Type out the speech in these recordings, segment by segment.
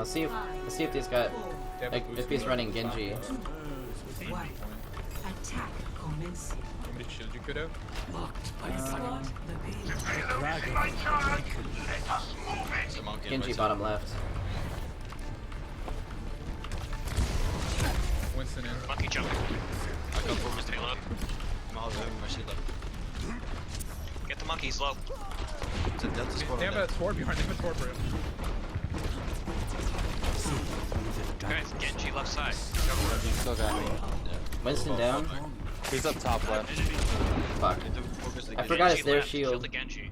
Let's see if he's got if he's running Genji. Attack commencing. Want me to shield you, Kudo? Genji bottom left. Winston in. Monkey jump. I go for Mr. Payload. I'm all over my shield up. Get the monkeys low. They have a sword behind them, a sword for him. Guys, Genji left side. Still got me. Winston down. He's up top left. Fuck. I forgot it's their shield. Shield the Genji.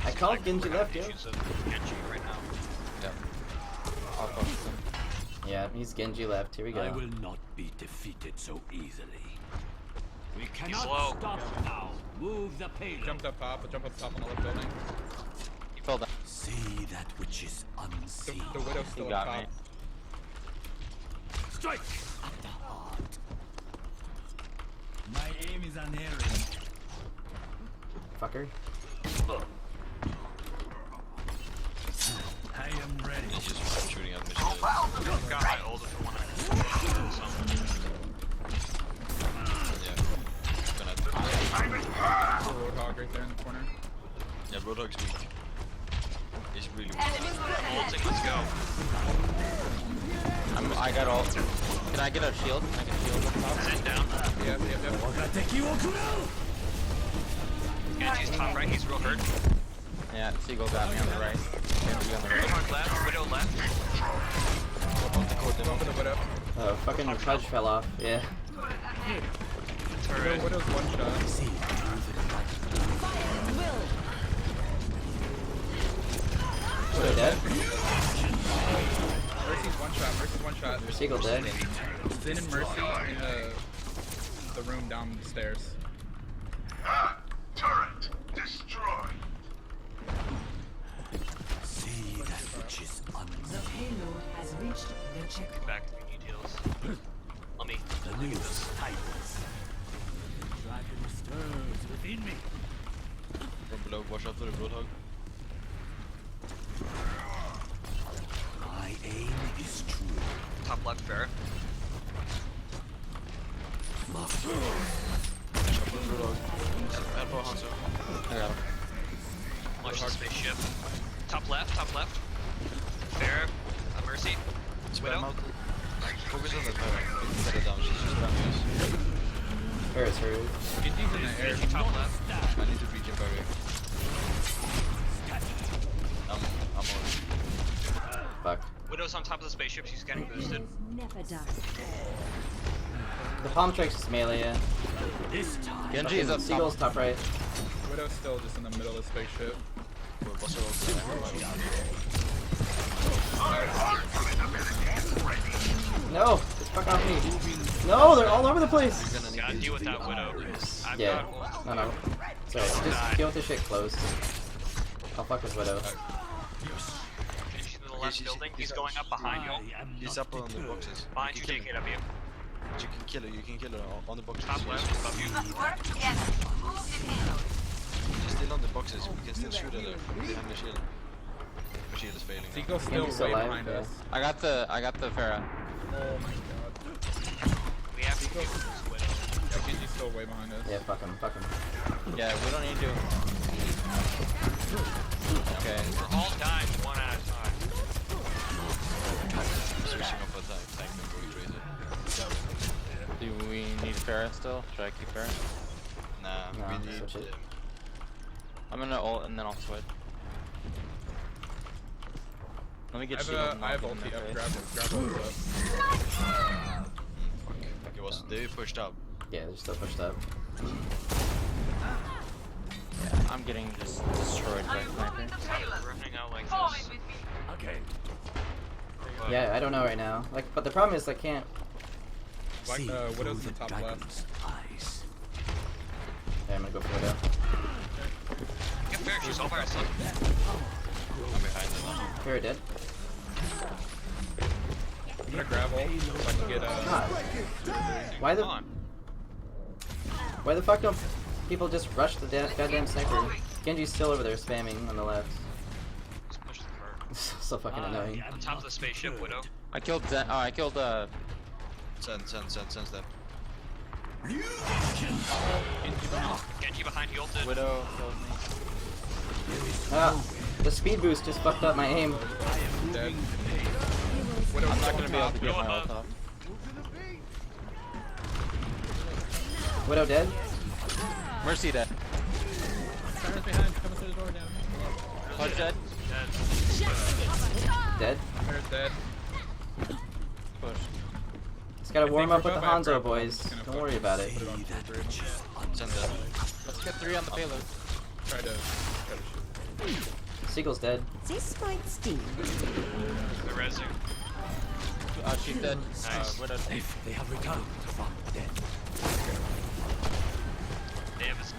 I called Genji left, yo. Issues of Genji right now. Yeah. I'll focus him. Yeah, he's Genji left. Here we I go. will not be defeated so easily. We He's cannot low. stop now. Move the payload. Jumped up top, jump up top on the left building. He fell down. See that which is The unseen. Widow's He still got up me. top. Strike at the heart. My aim is unerring. Fucker. I am ready. He's just shooting at me. Got my ult if you want to. Roadhog right there in the corner. Yeah, Roadhog's weak. He's really weak. I'm ulting, let's go. I got ult. Can I get a shield? Can I get a shield up top? Zen down. Yep. Genji's top right, he's real hurt. Yeah, Seagull got me on the right. Genji on the right. Roadhog left, Widow left. Go for the Widow. Oh, fucking Pudge fell off. Yeah. Turret. Widow's one shot. Widow dead. Mercy's one shot. Seagull dead. Zen and Mercy in the room down the stairs. Turret destroyed. See that which is The unseen. payload has reached the checkpoint. Back if you need heals. Let me. The news tightens. The dragon stirs within me. From below, watch out for the Roadhog. My aim is true. Top left, fair. I got him. Watch the spaceship. Top left. Fair. Mercy. Widow. Focus on the power. We can set it down. She's just around us. Where is her? Genji's in the air. Genji top left. I need to regen barrier. I'm on. Fuck. Widow's on top of the spaceship, she's getting boosted. Never die. The palm strikes is melee, yeah. This time. Genji is up top. Seagull's top right. Widow's still just in the middle of the spaceship. No! Just fuck off me. No, they're all over the place! Gotta deal with that Widow. I've Yeah. got No. Sorry, just deal with the shit close. I'll fuck with Widow. She's in the left building, he's going up behind you. He's up on the boxes. Behind you, JKW. You can kill her on the boxes. Top left, above you. She's still on the boxes. We can still shoot at her behind the shield. The shield is failing. Seagull's still Genji's way alive, behind yeah. us. I got the Pharah. Oh my god. We have to deal with this Widow. Yeah, Genji's still way behind us. Yeah, fuck him. Yeah, we don't need to. Okay. We're all dying one at a time. Switching up a tank and going crazy. Do we need Pharah still? Should I keep Pharah? Nah, No, we need. switch it. I'm gonna ult and then I'll switch. Let me get I shield. have ulti up, grab ult up. Fuck, they pushed up. Yeah, they're still pushed up. Yeah, I'm getting just destroyed by sniper. We're running out like this. Okay. Yeah, I don't know right now. Like, but the problem is I can't. Black, See Widow's through in the the top left. dragon's eyes. Yeah, I'm gonna go for Widow. Get fair, she's all by herself. I'm behind them. Here, dead. I'm gonna grab ult so I can get God. Why the? Come on. Why the fuck don't people just rush the goddamn sniper? Genji's still over there spamming on the left. Just push the cart. So so fucking annoying. On top of the spaceship, Widow. I killed Zen. Oh, I killed Sen's dead. Genji behind, he ulted. Widow killed me. Ah, the speed boost just fucked up my aim. Dead. I'm not gonna be able to get my ult off. Widow dead? Mercy dead. Siren's behind, coming through the door down. Pudge dead. Dead? Siren's dead. Push. Just gotta warm up with the I have Hanzo grapple. boys. It's gonna Don't worry about it. Put it on full grid. Sen dead. Let's get 3 on the payload. Try to shoot. Seagull's dead. This might sting. The resu. She's dead. Nice. Widow. They have returned from death. Damn, it's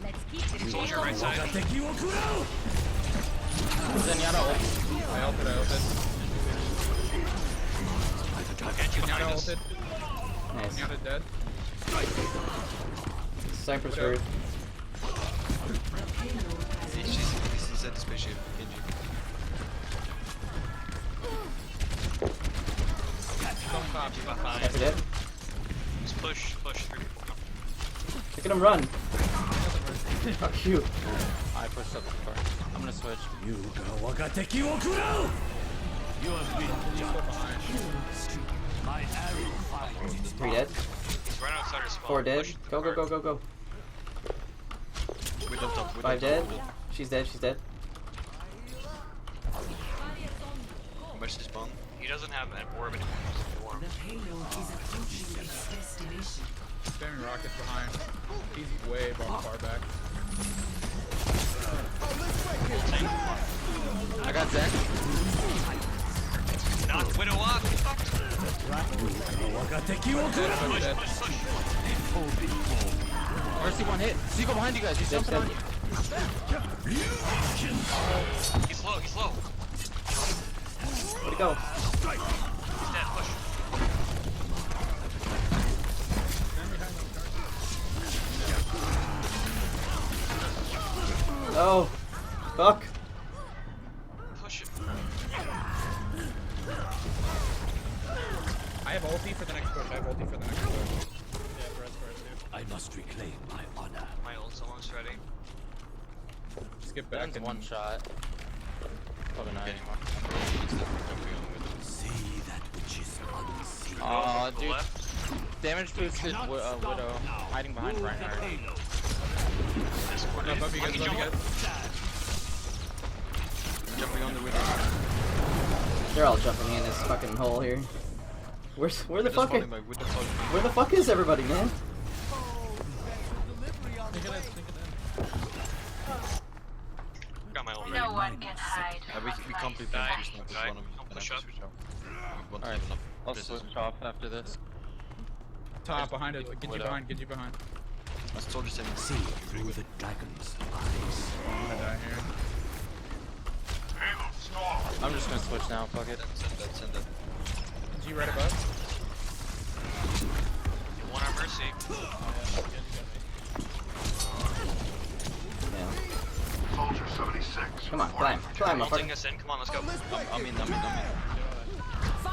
Let's keep soldier right side. Zenyatta ult. I ulted. Genji behind Zenyatta us. ulted. Nice. Zenyatta dead. Cypress Widow. Bird. He's at the spaceship. Genji. On top. Genji behind. Cypher dead. Just push 3 people. Look at him run. Fuck you. I pushed up the car. I'm gonna switch. You have been my arrow finds 3 dead. He's right outside our spawn. 4 dead. Push the Go, go, cart. go, go, go. Widow top. 5 dead. She's dead, she's dead. Mercy spawn. He doesn't have an orb anymore. The payload is approaching its destination. Spamming rockets behind. He's way far back. I got Zen. Knock Widow off. Fuck. Dead. Mercy 1 hit. Seagull behind you guys. He's jumping on you. He's low. Where'd he go? He's dead. Push. Oh, fuck. Push it. I have ulti for the next push. I must reclaim my honor. My ult's almost ready. Just get back Zen's and 1 shot. Probably not anymore. See that which is unseen. Aw, To the dude. left. Damage boosted Widow. Hiding behind Reinhardt. Discord. above you Monkey guys. jump. Jumping on the window. They're all jumping in this fucking hole here. Where the fuck is everybody, man? Got my ult. No one can hide. We complete Die. Don't push up. Alright, I'll switch off after this. Top behind it. Get you Widow. behind. See through the dragon's eyes. I'm gonna die here. I'm just gonna switch now, fuck it. Send that. G right above. One on Mercy. Yeah. Soldier 76. Come on, climb, Ulting motherfucker. us in. Come on, let's go. I'm in.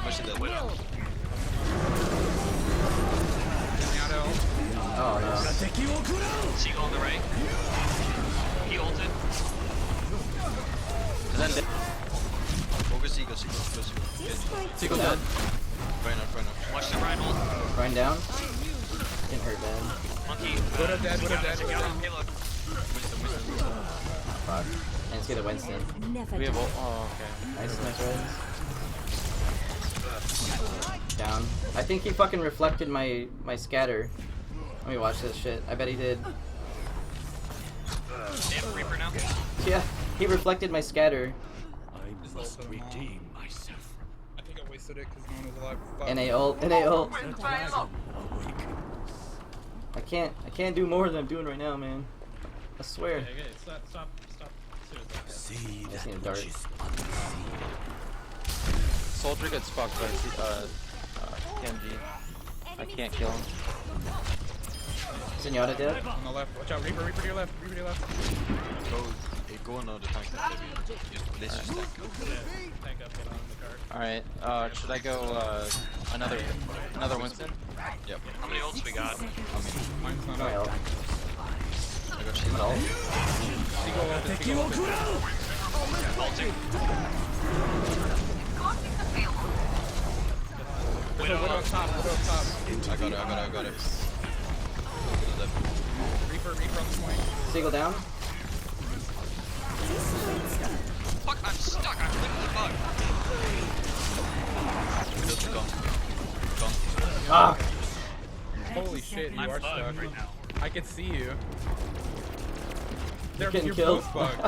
Mercy dead. Widow. Zenyatta ult. Oh no. Seagull on the right. He ulted. Zen dead. Focus Seagull. Seagull dead. Watch the Rhino ult. Run down. Didn't hurt bad. Monkey. Widow dead. Take out on payload. Fuck. And let's get a Winston. Never We have ult. Oh, okay. Nice res. Down. I think he fucking reflected my scatter. Let me watch this shit. I bet he did. They have Reaper now. Yeah, he reflected my scatter. I must redeem myself. I think I wasted it because no one was alive. Fuck. NA ult, NA ult. The dragon awakens. I can't do more than I'm doing right now, man. I swear. Stop. See I just that need a dart. which is unseen. Soldier gets fucked by Genji. I can't kill him. Zenyatta dead? On the left. Watch out. Reaper to your left. Go. Go on the tank. Let's just tank. Tank up, get on the cart. Alright, should I go, another Winston? Yep. How many ults we got? Mine's not Well, up. I got shield. well, Seagull ult is Seagull ult. Ulting. There's a Widow up top, Widow up top. I got it. Reaper on the point. Seagull down. Fuck, I'm stuck. I'm literally bugged. Window's gone. Ah! Holy shit, you I'm are bugged stuck. right now. I can see you. Getting You're killed. both bugged.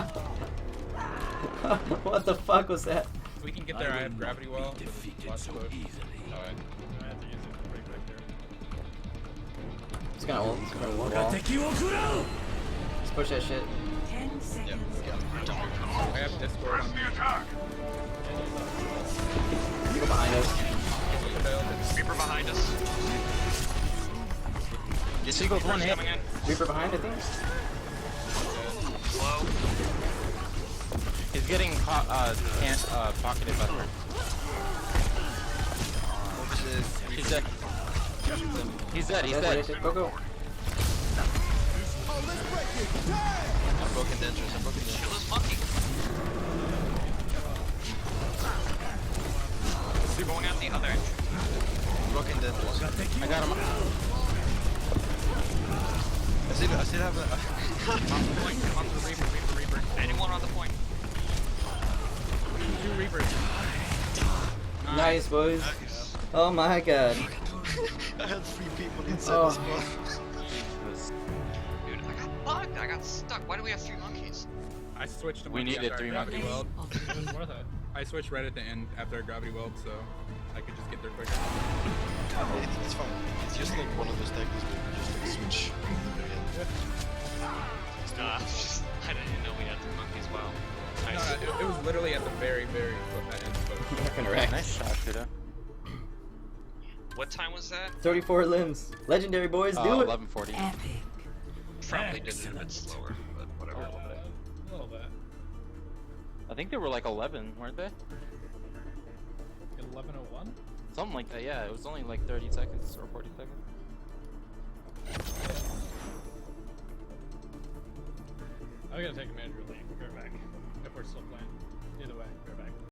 What the fuck was that? If we can get there, I have gravity well. Watch push. Alright. I have to use it pretty quick there. He's gonna ult. He's gonna wall. Let's push that shit. 10 seconds. I have Discord on me. Seagull behind us. Reaper behind us. Seagull's one hit. Coming in. Reaper behind, I think. Slow. He's getting pocketed by the bird. He's dead. He's dead, Go, go. I'm broken dangerous. Kill this monkey. They're going out the other entrance. Broken dangerous. I got him. I still have a... On the point. On the Reaper. Anyone on the point. 2 Reapers. Nice, boys. Oh my god. I had 3 people inside Oh. the spawn. Dude, I got bugged. I got stuck. Why do we have 3 monkeys? I switched to We monkey needed after 3 gravity monkeys. weld. I switched right at the end after a gravity weld, so I could just get there quicker. It's fine. It's just like one of those tactics where you just like switch. I didn't know we had 3 monkeys. Wow. No, Nice. it was literally at the very end of the Fucking wrecked. Nice shot, Kuda. What time was that? 34 limbs. Legendary, boys. Do it. 11:40. Epic. Probably did it a bit slower, but whatever. A little bit. I think they were like 11, weren't they? 11:01? Something like that, yeah. It was only like 30 seconds or 40 seconds. I'm gonna take a manager leave. We'll be right back. If we're still playing. Either way, be right back.